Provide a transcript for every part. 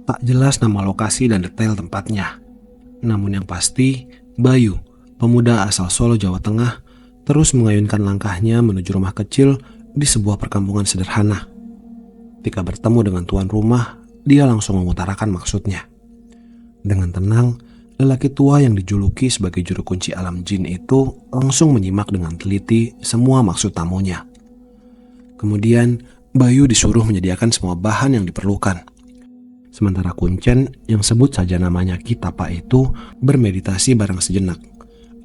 Tak jelas nama lokasi dan detail tempatnya. Namun yang pasti, Bayu, pemuda asal Solo, Jawa Tengah, terus mengayunkan langkahnya menuju rumah kecil di sebuah perkampungan sederhana. Ketika bertemu dengan tuan rumah, dia langsung mengutarakan maksudnya. Dengan tenang, lelaki tua yang dijuluki sebagai juru kunci alam jin itu langsung menyimak dengan teliti semua maksud tamunya. Kemudian, Bayu disuruh menyediakan semua bahan yang diperlukan. Sementara Kuncen, yang sebut saja namanya Kitapa itu, bermeditasi bareng sejenak.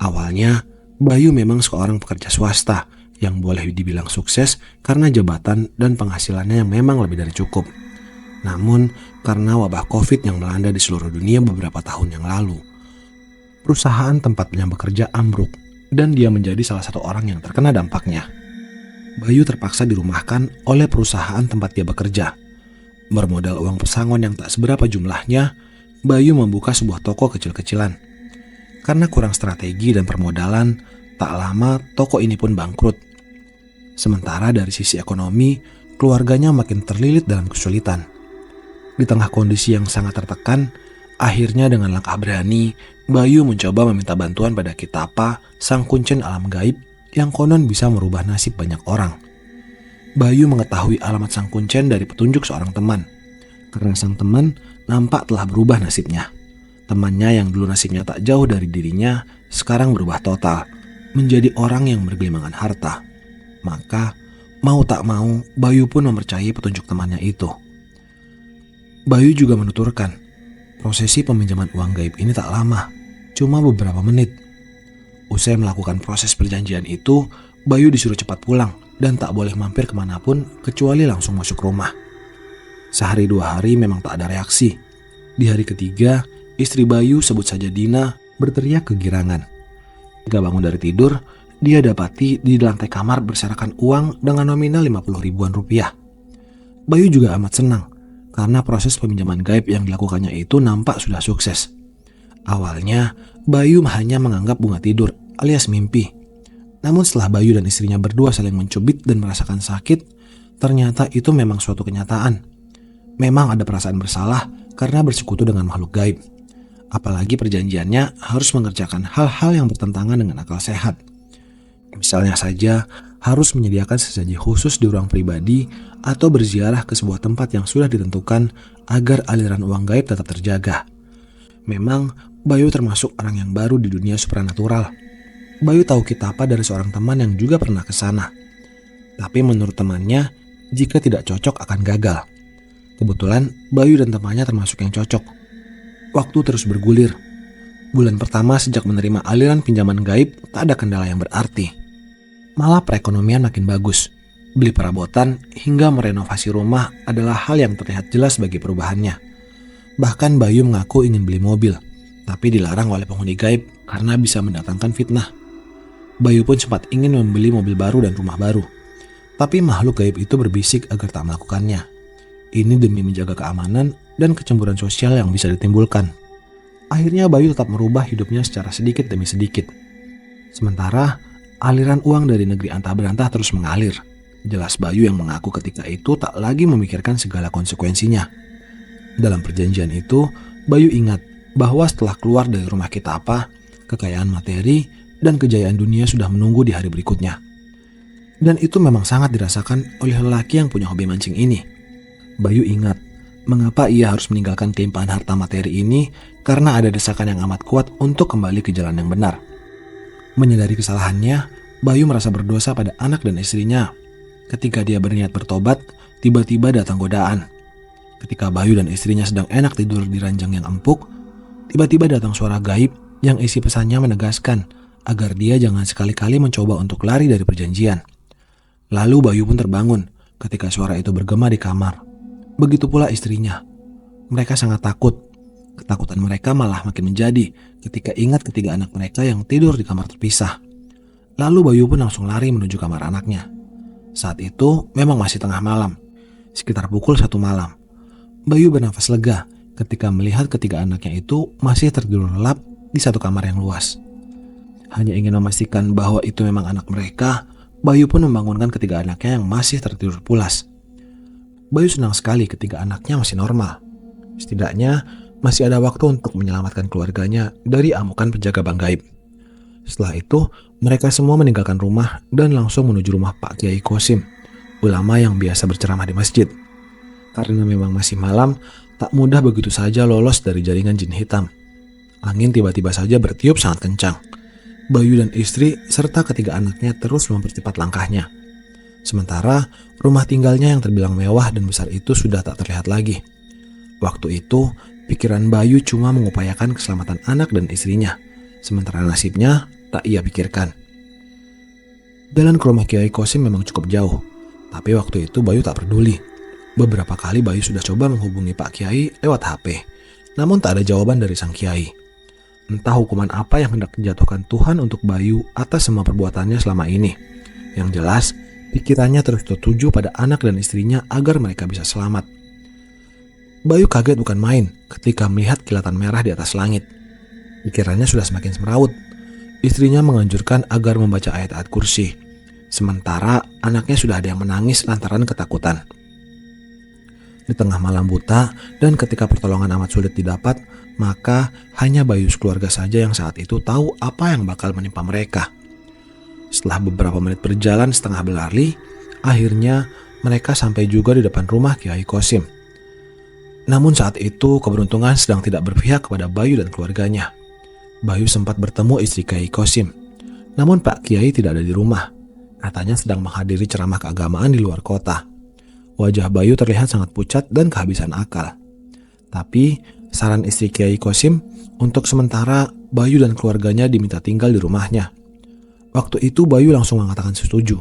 Awalnya, Bayu memang seorang pekerja swasta yang boleh dibilang sukses karena jabatan dan penghasilannya yang memang lebih dari cukup. Namun, karena wabah COVID yang melanda di seluruh dunia beberapa tahun yang lalu, perusahaan tempatnya bekerja ambruk dan dia menjadi salah satu orang yang terkena dampaknya. Bayu terpaksa dirumahkan oleh perusahaan tempat dia bekerja. Bermodal uang pesangon yang tak seberapa jumlahnya, Bayu membuka sebuah toko kecil-kecilan. Karena kurang strategi dan permodalan, tak lama toko ini pun bangkrut. Sementara dari sisi ekonomi, keluarganya makin terlilit dalam kesulitan. Di tengah kondisi yang sangat tertekan, akhirnya dengan langkah berani, Bayu mencoba meminta bantuan pada Kitapa, sang kuncen alam gaib yang konon bisa merubah nasib banyak orang. Bayu mengetahui alamat sang kuncen dari petunjuk seorang teman. Karena sang teman nampak telah berubah nasibnya. Temannya yang dulu nasibnya tak jauh dari dirinya, sekarang berubah total, menjadi orang yang bergelimangan harta. Maka, mau tak mau, Bayu pun mempercayai petunjuk temannya itu. Bayu juga menuturkan, prosesi peminjaman uang gaib ini tak lama, cuma beberapa menit. Usai melakukan proses perjanjian itu, Bayu disuruh cepat pulang dan tak boleh mampir kemanapun kecuali langsung masuk rumah. Sehari dua hari memang tak ada reaksi. Di hari ketiga, istri Bayu, sebut saja Dina, berteriak kegirangan. Ketika bangun dari tidur, dia dapati di lantai kamar berserakan uang dengan nominal 50 ribuan rupiah. Bayu juga amat senang karena proses peminjaman gaib yang dilakukannya itu nampak sudah sukses. Awalnya, Bayu hanya menganggap bunga tidur alias mimpi. Namun setelah Bayu dan istrinya berdua saling mencubit dan merasakan sakit, ternyata itu memang suatu kenyataan. Memang ada perasaan bersalah karena bersekutu dengan makhluk gaib. Apalagi perjanjiannya harus mengerjakan hal-hal yang bertentangan dengan akal sehat. Misalnya saja, harus menyediakan sesaji khusus di ruang pribadi atau berziarah ke sebuah tempat yang sudah ditentukan agar aliran uang gaib tetap terjaga. Memang, Bayu termasuk orang yang baru di dunia supranatural. Bayu tahu Kitapa dari seorang teman yang juga pernah ke sana. Tapi menurut temannya, jika tidak cocok akan gagal. Kebetulan, Bayu dan temannya termasuk yang cocok. Waktu terus bergulir. Bulan pertama sejak menerima aliran pinjaman gaib, tak ada kendala yang berarti. Malah perekonomian makin bagus. Beli perabotan hingga merenovasi rumah adalah hal yang terlihat jelas bagi perubahannya. Bahkan Bayu mengaku ingin beli mobil, tapi dilarang oleh penghuni gaib karena bisa mendatangkan fitnah. Bayu pun sempat ingin membeli mobil baru dan rumah baru. Tapi makhluk gaib itu berbisik agar tak melakukannya. Ini demi menjaga keamanan dan kecemburuan sosial yang bisa ditimbulkan. Akhirnya Bayu tetap merubah hidupnya secara sedikit demi sedikit. Sementara, aliran uang dari negeri antah berantah terus mengalir. Jelas Bayu yang mengaku ketika itu tak lagi memikirkan segala konsekuensinya. Dalam perjanjian itu, Bayu ingat bahwa setelah keluar dari rumah Kitapa, kekayaan materi dan kejayaan dunia sudah menunggu di hari berikutnya. Dan itu memang sangat dirasakan oleh lelaki yang punya hobi mancing ini. Bayu ingat mengapa ia harus meninggalkan kelimpahan harta materi ini karena ada desakan yang amat kuat untuk kembali ke jalan yang benar. Menyadari kesalahannya, Bayu merasa berdosa pada anak dan istrinya. Ketika dia berniat bertobat, tiba-tiba datang godaan. Ketika Bayu dan istrinya sedang enak tidur di ranjang yang empuk, tiba-tiba datang suara gaib yang isi pesannya menegaskan agar dia jangan sekali-kali mencoba untuk lari dari perjanjian. Lalu Bayu pun terbangun ketika suara itu bergema di kamar. Begitu pula istrinya. Mereka sangat takut. Ketakutan mereka malah makin menjadi ketika ingat ketiga anak mereka yang tidur di kamar terpisah. Lalu Bayu pun langsung lari menuju kamar anaknya. Saat itu memang masih tengah malam, sekitar pukul 1 malam. Bayu bernafas lega ketika melihat ketiga anaknya itu masih tertidur lelap di satu kamar yang luas. Hanya ingin memastikan bahwa itu memang anak mereka, Bayu pun membangunkan ketiga anaknya yang masih tertidur pulas. Bayu senang sekali ketika anaknya masih normal. Setidaknya masih ada waktu untuk menyelamatkan keluarganya dari amukan penjaga bank gaib. Setelah itu, mereka semua meninggalkan rumah dan langsung menuju rumah Pak Kiai Kosim, ulama yang biasa berceramah di masjid. Karena memang masih malam, tak mudah begitu saja lolos dari jaringan jin hitam. Angin tiba-tiba saja bertiup sangat kencang. Bayu dan istri serta ketiga anaknya terus mempercepat langkahnya. Sementara rumah tinggalnya yang terbilang mewah dan besar itu sudah tak terlihat lagi. Waktu itu, pikiran Bayu cuma mengupayakan keselamatan anak dan istrinya. Sementara nasibnya tak ia pikirkan. Jalan ke rumah Kiai Kosim memang cukup jauh, tapi waktu itu Bayu tak peduli. Beberapa kali Bayu sudah coba menghubungi Pak Kiai lewat HP, namun tak ada jawaban dari sang Kiai. Entah hukuman apa yang hendak dijatuhkan Tuhan untuk Bayu atas semua perbuatannya selama ini. Yang jelas, pikirannya terus tertuju pada anak dan istrinya agar mereka bisa selamat. Bayu kaget bukan main ketika melihat kilatan merah di atas langit. Pikirannya sudah semakin semeraut. Istrinya menganjurkan agar membaca ayat-ayat kursi. Sementara anaknya sudah ada yang menangis lantaran ketakutan. Di tengah malam buta dan ketika pertolongan amat sulit didapat, maka hanya Bayu sekeluarga saja yang saat itu tahu apa yang bakal menimpa mereka. Setelah beberapa menit berjalan setengah berlari, akhirnya mereka sampai juga di depan rumah Kiai Kosim. Namun saat itu keberuntungan sedang tidak berpihak kepada Bayu dan keluarganya. Bayu sempat bertemu istri Kiai Kosim. Namun Pak Kiai tidak ada di rumah. Katanya sedang menghadiri ceramah keagamaan di luar kota. Wajah Bayu terlihat sangat pucat dan kehabisan akal. Tapi saran istri Kiai Kosim untuk sementara Bayu dan keluarganya diminta tinggal di rumahnya. Waktu itu Bayu langsung mengatakan setuju.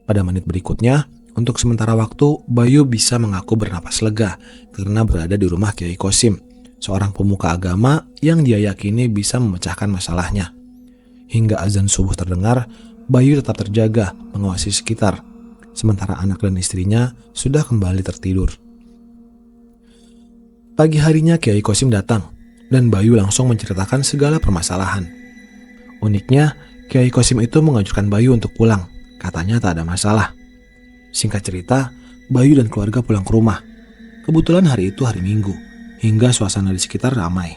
Pada menit berikutnya, untuk sementara waktu Bayu bisa mengaku bernapas lega karena berada di rumah Kiai Kosim, seorang pemuka agama yang dia yakini bisa memecahkan masalahnya. Hingga azan subuh terdengar, Bayu tetap terjaga mengawasi sekitar, sementara anak dan istrinya sudah kembali tertidur. Pagi harinya Kiai Kosim datang, dan Bayu langsung menceritakan segala permasalahan. Uniknya, Kiai Kosim itu mengajukan Bayu untuk pulang, katanya tak ada masalah. Singkat cerita, Bayu dan keluarga pulang ke rumah. Kebetulan hari itu hari Minggu, hingga suasana di sekitar ramai.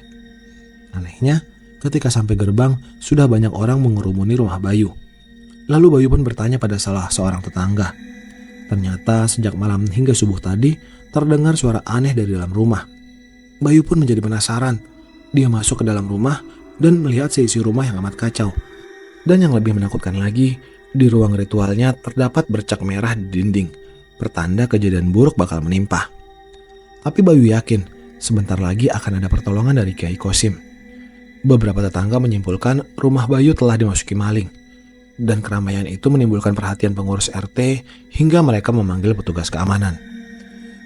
Anehnya, ketika sampai gerbang, sudah banyak orang mengerumuni rumah Bayu. Lalu Bayu pun bertanya pada salah seorang tetangga. Ternyata sejak malam hingga subuh tadi, terdengar suara aneh dari dalam rumah. Bayu pun menjadi penasaran. Dia masuk ke dalam rumah dan melihat seisi rumah yang amat kacau. Dan yang lebih menakutkan lagi, di ruang ritualnya terdapat bercak merah di dinding, pertanda kejadian buruk bakal menimpa. Tapi Bayu yakin, sebentar lagi akan ada pertolongan dari Kiai Kosim. Beberapa tetangga menyimpulkan rumah Bayu telah dimasuki maling. Dan keramaian itu menimbulkan perhatian pengurus RT hingga mereka memanggil petugas keamanan.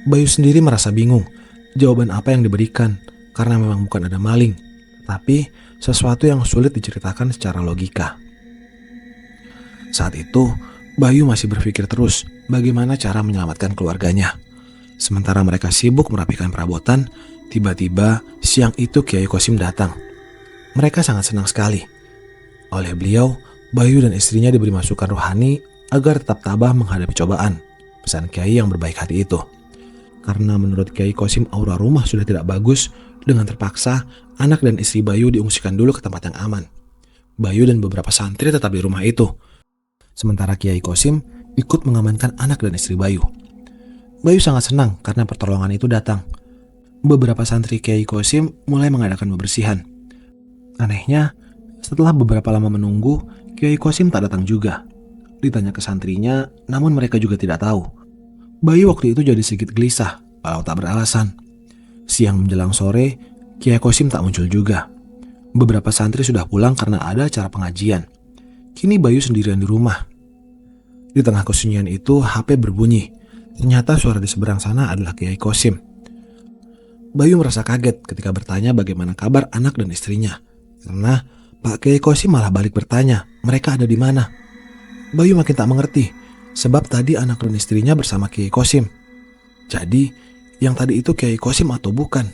Bayu sendiri merasa bingung jawaban apa yang diberikan karena memang bukan ada maling, tapi sesuatu yang sulit diceritakan secara logika. Saat itu, Bayu masih berpikir terus bagaimana cara menyelamatkan keluarganya. Sementara mereka sibuk merapikan perabotan, tiba-tiba siang itu Kiai Kosim datang. Mereka sangat senang sekali. Oleh beliau, Bayu dan istrinya diberi masukan rohani agar tetap tabah menghadapi cobaan. Pesan Kiai yang berbaik hati itu. Karena menurut Kiai Kosim aura rumah sudah tidak bagus, dengan terpaksa anak dan istri Bayu diungsikan dulu ke tempat yang aman. Bayu dan beberapa santri tetap di rumah itu. Sementara Kiai Kosim ikut mengamankan anak dan istri Bayu. Bayu sangat senang karena pertolongan itu datang. Beberapa santri Kiai Kosim mulai mengadakan pembersihan. Anehnya, setelah beberapa lama menunggu, Kiai Kosim tak datang juga. Ditanya ke santrinya, namun mereka juga tidak tahu. Bayu waktu itu jadi sedikit gelisah, walau tak beralasan. Siang menjelang sore, Kiai Kosim tak muncul juga. Beberapa santri sudah pulang karena ada acara pengajian. Kini Bayu sendirian di rumah. Di tengah kesunyian itu, HP berbunyi. Ternyata suara di seberang sana adalah Kiai Kosim. Bayu merasa kaget ketika bertanya bagaimana kabar anak dan istrinya. Karena Pak Kiai Kosim malah balik bertanya, mereka ada di mana? Bayu makin tak mengerti, sebab tadi anak dan istrinya bersama Kiai Kosim. Jadi, yang tadi itu Kiai Kosim atau bukan?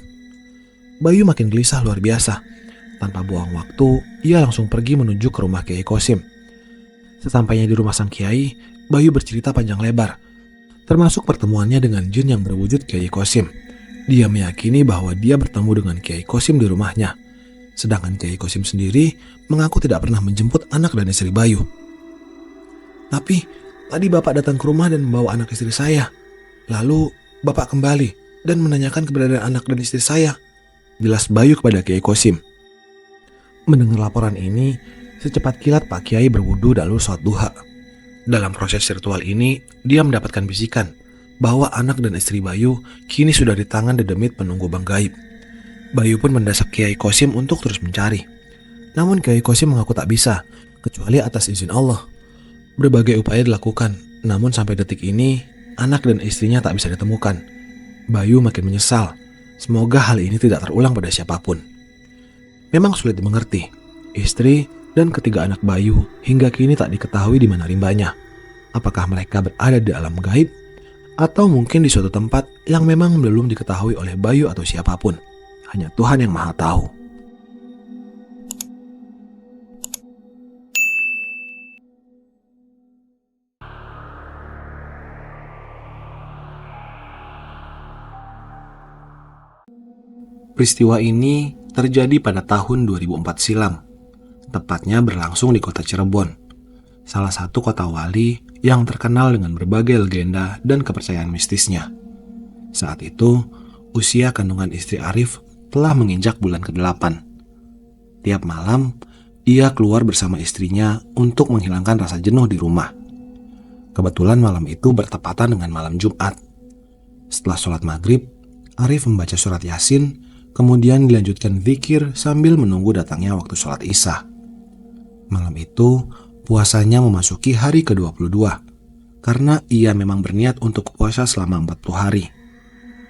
Bayu makin gelisah luar biasa. Tanpa buang waktu, ia langsung pergi menuju ke rumah Kiai Kosim. Sesampainya di rumah sang Kiai, Bayu bercerita panjang lebar, termasuk pertemuannya dengan jin yang berwujud Kiai Kosim. Dia meyakini bahwa dia bertemu dengan Kiai Kosim di rumahnya, sedangkan Kiai Kosim sendiri mengaku tidak pernah menjemput anak dan istri Bayu. Tapi tadi Bapak datang ke rumah dan membawa anak istri saya. Lalu Bapak kembali dan menanyakan keberadaan anak dan istri saya, jelas Bayu kepada Kiai Kosim. Mendengar laporan ini, secepat kilat Pak Kiai berwudu lalu sholat duha. Dalam proses ritual ini, dia mendapatkan bisikan bahwa anak dan istri Bayu kini sudah di tangan dedemit penunggu bang gaib. Bayu pun mendesak Kiai Kosim untuk terus mencari. Namun Kiai Kosim mengaku tak bisa, kecuali atas izin Allah. Berbagai upaya dilakukan, namun sampai detik ini, anak dan istrinya tak bisa ditemukan. Bayu makin menyesal. Semoga hal ini tidak terulang pada siapapun. Memang sulit dimengerti. Istri dan ketiga anak Bayu hingga kini tak diketahui di mana rimbanya. Apakah mereka berada di alam gaib atau mungkin di suatu tempat yang memang belum diketahui oleh Bayu atau siapapun. Hanya Tuhan yang Maha Tahu. Peristiwa ini terjadi pada tahun 2004 silam. Tepatnya berlangsung di kota Cirebon, salah satu kota wali yang terkenal dengan berbagai legenda dan kepercayaan mistisnya. Saat itu, usia kandungan istri Arif telah menginjak bulan ke-8. Tiap malam, ia keluar bersama istrinya untuk menghilangkan rasa jenuh di rumah. Kebetulan malam itu bertepatan dengan malam Jumat. Setelah sholat maghrib, Arif membaca surat Yasin, kemudian dilanjutkan zikir sambil menunggu datangnya waktu sholat Isya. Malam itu, puasanya memasuki hari ke-22, karena ia memang berniat untuk puasa selama 40 hari.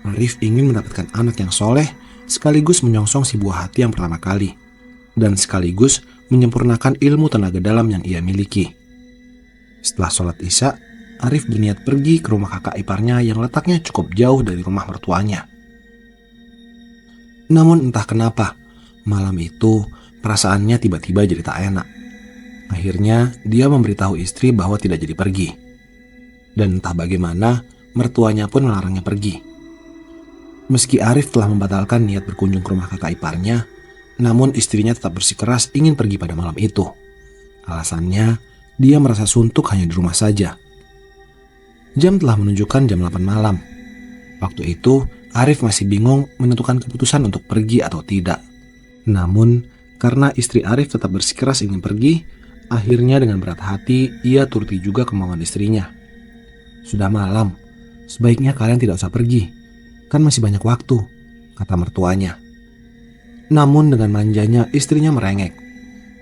Arif ingin mendapatkan anak yang soleh, sekaligus menyongsong si buah hati yang pertama kali, dan sekaligus menyempurnakan ilmu tenaga dalam yang ia miliki. Setelah sholat Isya, Arif berniat pergi ke rumah kakak iparnya yang letaknya cukup jauh dari rumah mertuanya. Namun entah kenapa, malam itu perasaannya tiba-tiba jadi tak enak. Akhirnya dia memberitahu istri bahwa tidak jadi pergi. Dan entah bagaimana, mertuanya pun melarangnya pergi. Meski Arif telah membatalkan niat berkunjung ke rumah kakak iparnya, namun istrinya tetap bersikeras ingin pergi pada malam itu. Alasannya, dia merasa suntuk hanya di rumah saja. Jam telah menunjukkan jam 8 malam. Waktu itu, Arif masih bingung menentukan keputusan untuk pergi atau tidak. Namun, karena istri Arif tetap bersikeras ingin pergi, akhirnya dengan berat hati ia turuti juga kemauan istrinya. Sudah malam, sebaiknya kalian tidak usah pergi, kan masih banyak waktu, kata mertuanya. Namun dengan manjanya istrinya merengek.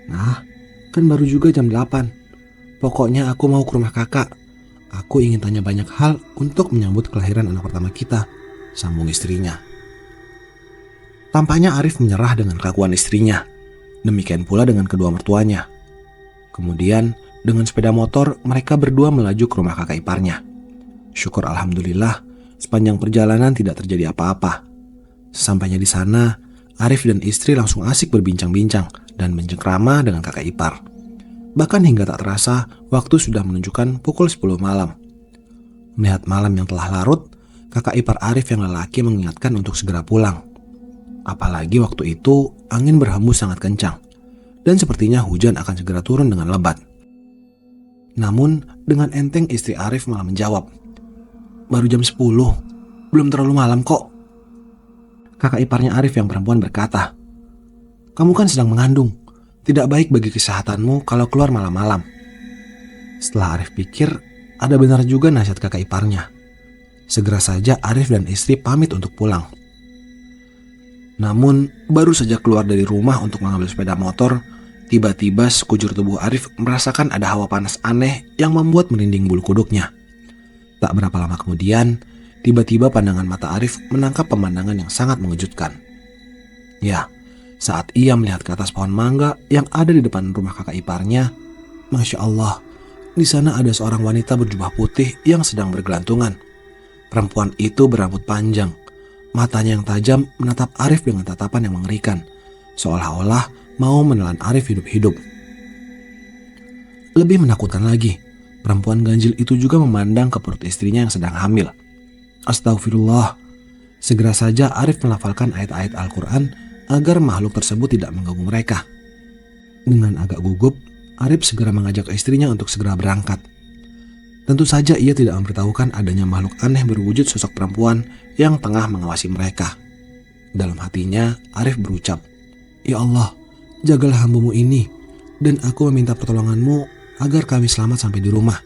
Nah, kan baru juga jam 8. Pokoknya aku mau ke rumah kakak. Aku ingin tanya banyak hal untuk menyambut kelahiran anak pertama kita, sambung istrinya. Tampaknya Arif menyerah dengan kelakuan istrinya. Demikian pula dengan kedua mertuanya. Kemudian, dengan sepeda motor, mereka berdua melaju ke rumah kakak iparnya. Syukur alhamdulillah, sepanjang perjalanan tidak terjadi apa-apa. Sesampainya di sana, Arif dan istri langsung asik berbincang-bincang dan mencengkrama dengan kakak ipar. Bahkan hingga tak terasa, waktu sudah menunjukkan pukul 10 malam. Melihat malam yang telah larut, kakak ipar Arif yang lelaki mengingatkan untuk segera pulang. Apalagi waktu itu, angin berhembus sangat kencang. Dan sepertinya hujan akan segera turun dengan lebat. Namun dengan enteng istri Arif malah menjawab, baru jam 10, belum terlalu malam kok. Kakak iparnya Arif yang perempuan berkata, kamu kan sedang mengandung, tidak baik bagi kesehatanmu kalau keluar malam-malam. Setelah Arif pikir, ada benar juga nasihat kakak iparnya. Segera saja Arif dan istri pamit untuk pulang. Namun baru saja keluar dari rumah untuk mengambil sepeda motor, tiba-tiba sekujur tubuh Arif merasakan ada hawa panas aneh yang membuat merinding bulu kuduknya. Tak berapa lama kemudian, tiba-tiba pandangan mata Arif menangkap pemandangan yang sangat mengejutkan. Ya, saat ia melihat ke atas pohon mangga yang ada di depan rumah kakak iparnya, Masya Allah, di sana ada seorang wanita berjubah putih yang sedang bergelantungan. Perempuan itu berambut panjang, matanya yang tajam menatap Arif dengan tatapan yang mengerikan, seolah-olah mau menelan Arif hidup-hidup. Lebih menakutkan lagi, perempuan ganjil itu juga memandang ke perut istrinya yang sedang hamil. Astagfirullah, Segera saja Arif melafalkan ayat-ayat Al-Quran agar makhluk tersebut tidak mengganggu mereka. Dengan agak gugup, Arif segera mengajak istrinya untuk segera berangkat. Tentu saja ia tidak memberitahukan adanya makhluk aneh berwujud sosok perempuan yang tengah mengawasi mereka. Dalam hatinya, Arif berucap, "Ya Allah, jagalah hamba-Mu ini, dan aku meminta pertolongan-Mu agar kami selamat sampai di rumah.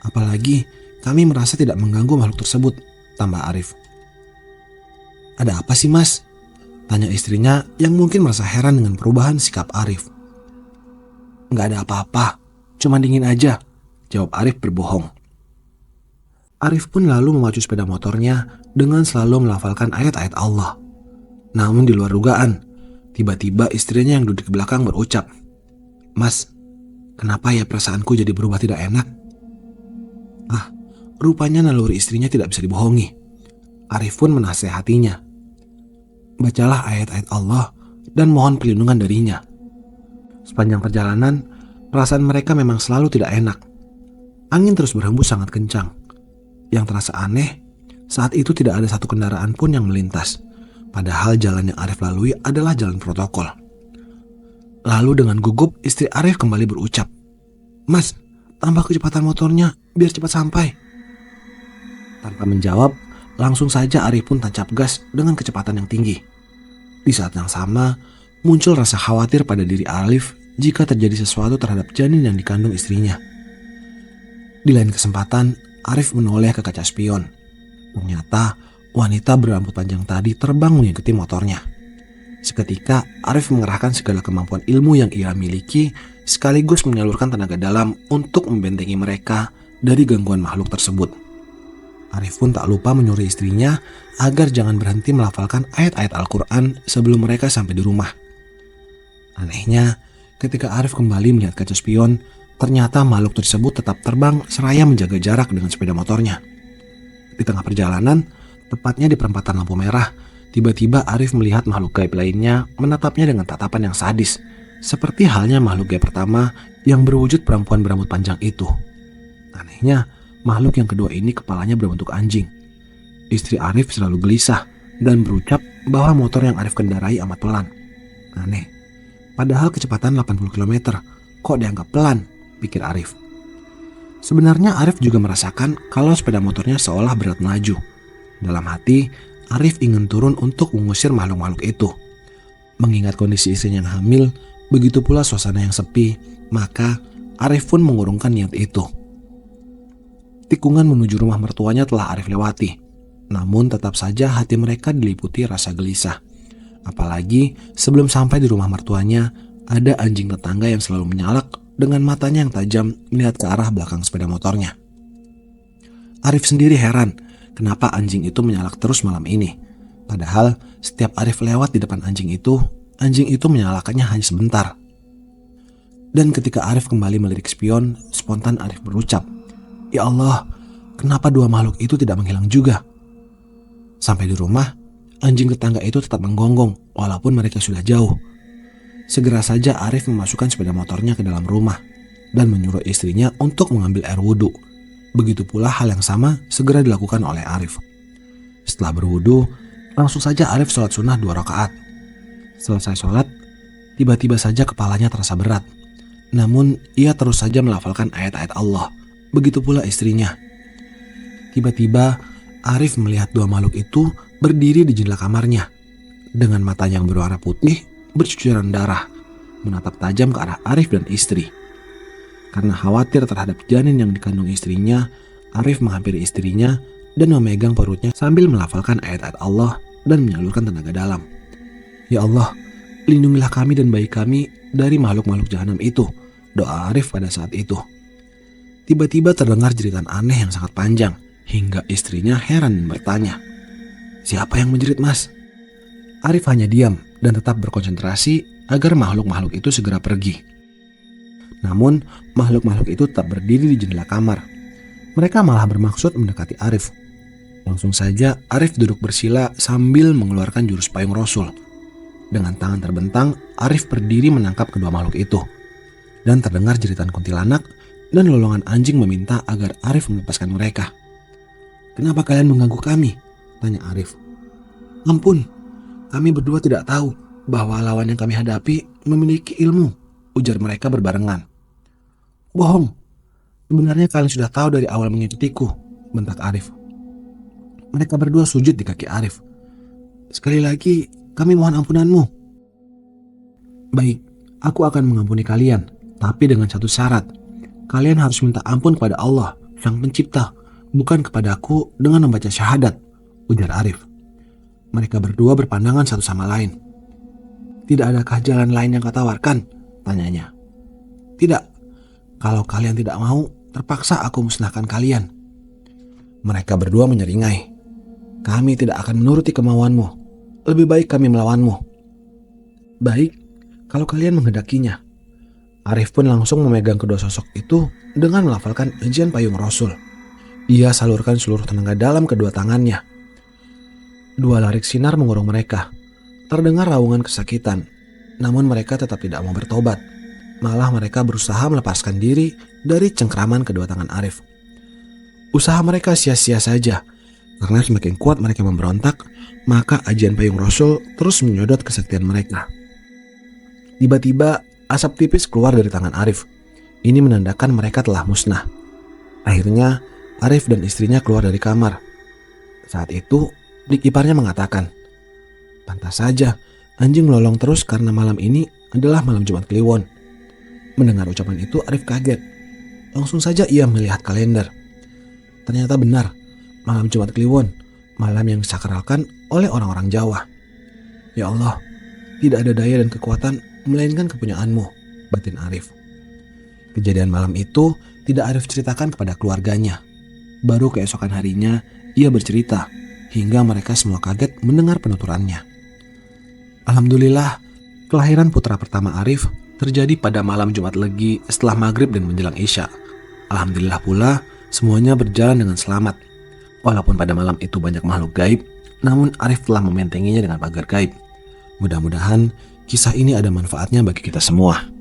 Apalagi kami merasa tidak mengganggu makhluk tersebut," tambah Arif. "Ada apa sih, Mas?" tanya istrinya yang mungkin merasa heran dengan perubahan sikap Arif. "Nggak ada apa-apa, cuma dingin aja," jawab Arif berbohong. Arif pun lalu memacu sepeda motornya dengan selalu melafalkan ayat-ayat Allah. Namun di luar dugaan, tiba-tiba istrinya yang duduk di belakang berucap, "Mas, kenapa ya perasaanku jadi berubah tidak enak?" Rupanya naluri istrinya tidak bisa dibohongi. Arif pun menasehatinya, "Bacalah ayat-ayat Allah dan mohon perlindungan darinya." Sepanjang perjalanan, perasaan mereka memang selalu tidak enak. Angin terus berhembus sangat kencang. Yang terasa aneh, saat itu tidak ada satu kendaraan pun yang melintas. Padahal jalan yang Arif lalui adalah jalan protokol. Lalu dengan gugup, istri Arif kembali berucap, "Mas, tambah kecepatan motornya biar cepat sampai." Tanpa menjawab, langsung saja Arif pun tancap gas dengan kecepatan yang tinggi. Di saat yang sama, muncul rasa khawatir pada diri Arif jika terjadi sesuatu terhadap janin yang dikandung istrinya. Di lain kesempatan, Arif menoleh ke kaca spion. Ternyata wanita berambut panjang tadi terbang mengikuti motornya. Seketika, Arif mengerahkan segala kemampuan ilmu yang ia miliki sekaligus menyalurkan tenaga dalam untuk membentengi mereka dari gangguan makhluk tersebut. Arif pun tak lupa menyuruh istrinya agar jangan berhenti melafalkan ayat-ayat Al-Quran sebelum mereka sampai di rumah. Anehnya, ketika Arif kembali melihat kaca spion, ternyata makhluk tersebut tetap terbang seraya menjaga jarak dengan sepeda motornya. Di tengah perjalanan, tepatnya di perempatan lampu merah, tiba-tiba Arif melihat makhluk gaib lainnya menatapnya dengan tatapan yang sadis, seperti halnya makhluk gaib pertama yang berwujud perempuan berambut panjang itu. Anehnya, makhluk yang kedua ini kepalanya berbentuk anjing. Istri Arif selalu gelisah dan berucap bahwa motor yang Arif kendarai amat pelan. Aneh, padahal kecepatan 80 km, kok dianggap pelan, pikir Arif. Sebenarnya Arif juga merasakan kalau sepeda motornya seolah berat melaju. Dalam hati, Arif ingin turun untuk mengusir makhluk-makhluk itu. Mengingat kondisi istrinya yang hamil, begitu pula suasana yang sepi, maka Arif pun mengurungkan niat itu. Tikungan menuju rumah mertuanya telah Arif lewati. Namun tetap saja hati mereka diliputi rasa gelisah. Apalagi sebelum sampai di rumah mertuanya, ada anjing tetangga yang selalu menyalak dengan matanya yang tajam melihat ke arah belakang sepeda motornya. Arif sendiri heran kenapa anjing itu menyalak terus malam ini. Padahal setiap Arif lewat di depan anjing itu menyalakannya hanya sebentar. Dan ketika Arif kembali melirik spion, spontan Arif berucap, "Ya Allah, kenapa dua makhluk itu tidak menghilang juga?" Sampai di rumah, anjing tetangga itu tetap menggonggong walaupun mereka sudah jauh. Segera saja Arif memasukkan sepeda motornya ke dalam rumah dan menyuruh istrinya untuk mengambil air wudhu. Begitu pula hal yang sama segera dilakukan oleh Arif. Setelah berwudhu, langsung saja Arif sholat sunnah 2 rakaat. Selesai sholat, tiba-tiba saja kepalanya terasa berat. Namun ia terus saja melafalkan ayat-ayat Allah. Begitu pula istrinya. Tiba-tiba Arif melihat dua makhluk itu berdiri di jendela kamarnya. Dengan matanya yang berwarna putih, bercucuran darah, menatap tajam ke arah Arif dan istri. Karena khawatir terhadap janin yang dikandung istrinya, Arif menghampiri istrinya dan memegang perutnya sambil melafalkan ayat-ayat Allah dan menyalurkan tenaga dalam. "Ya Allah, lindungilah kami dan bayi kami dari makhluk-makhluk jahanam itu," doa Arif pada saat itu. Tiba-tiba terdengar jeritan aneh yang sangat panjang, hingga istrinya heran dan bertanya, "Siapa yang menjerit, Mas?" Arif hanya diam dan tetap berkonsentrasi agar makhluk-makhluk itu segera pergi. Namun, makhluk-makhluk itu tetap berdiri di jendela kamar. Mereka malah bermaksud mendekati Arif. Langsung saja Arif duduk bersila sambil mengeluarkan jurus payung Rasul. Dengan tangan terbentang, Arif berdiri menangkap kedua makhluk itu. Dan terdengar jeritan kuntilanak dan lolongan anjing meminta agar Arif melepaskan mereka. "Kenapa kalian mengganggu kami?" Tanya Arif. Ampun, kami berdua tidak tahu bahwa lawan yang kami hadapi memiliki ilmu, ujar mereka berbarengan. Bohong, sebenarnya kalian sudah tahu dari awal mengikutiku, bentak Arif. Mereka berdua sujud di kaki Arif. Sekali lagi, kami mohon ampunanmu. Baik, aku akan mengampuni kalian, tapi dengan satu syarat. Kalian harus minta ampun kepada Allah, Sang Pencipta, bukan kepadaku dengan membaca syahadat, ujar Arif. Mereka berdua berpandangan satu sama lain. Tidak adakah jalan lain yang kau tawarkan? Tanyanya. Tidak, kalau kalian tidak mau, terpaksa aku musnahkan kalian. Mereka berdua menyeringai. Kami tidak akan menuruti kemauanmu. Lebih baik kami melawanmu. Baik, kalau kalian menghendakinya. Arif pun langsung memegang kedua sosok itu dengan melafalkan Ajian Payung Rasul. Ia salurkan seluruh tenaga dalam kedua tangannya. Dua larik sinar mengurung mereka. Terdengar raungan kesakitan, namun mereka tetap tidak mau bertobat. Malah mereka berusaha melepaskan diri dari cengkraman kedua tangan Arif. Usaha mereka sia-sia saja, karena semakin kuat mereka memberontak, maka Ajian Payung Rasul terus menyodot kesaktian mereka. Tiba-tiba, asap tipis keluar dari tangan Arif. Ini menandakan mereka telah musnah. Akhirnya, Arif dan istrinya keluar dari kamar. Saat itu, dik iparnya mengatakan, pantas saja, anjing melolong terus karena malam ini adalah malam Jumat Kliwon. Mendengar ucapan itu, Arif kaget. Langsung saja ia melihat kalender. Ternyata benar, malam Jumat Kliwon, malam yang disakralkan oleh orang-orang Jawa. Ya Allah, tidak ada daya dan kekuatan melainkan kepunyaanmu, batin Arif. Kejadian malam itu tidak Arif ceritakan kepada keluarganya. Baru keesokan harinya, ia bercerita, hingga mereka semua kaget mendengar penuturannya. Alhamdulillah, kelahiran putra pertama Arif terjadi pada malam Jumat Legi setelah maghrib dan menjelang Isya. Alhamdulillah pula, semuanya berjalan dengan selamat. Walaupun pada malam itu banyak makhluk gaib, namun Arif telah membentenginya dengan pagar gaib. Mudah-mudahan kisah ini ada manfaatnya bagi kita semua.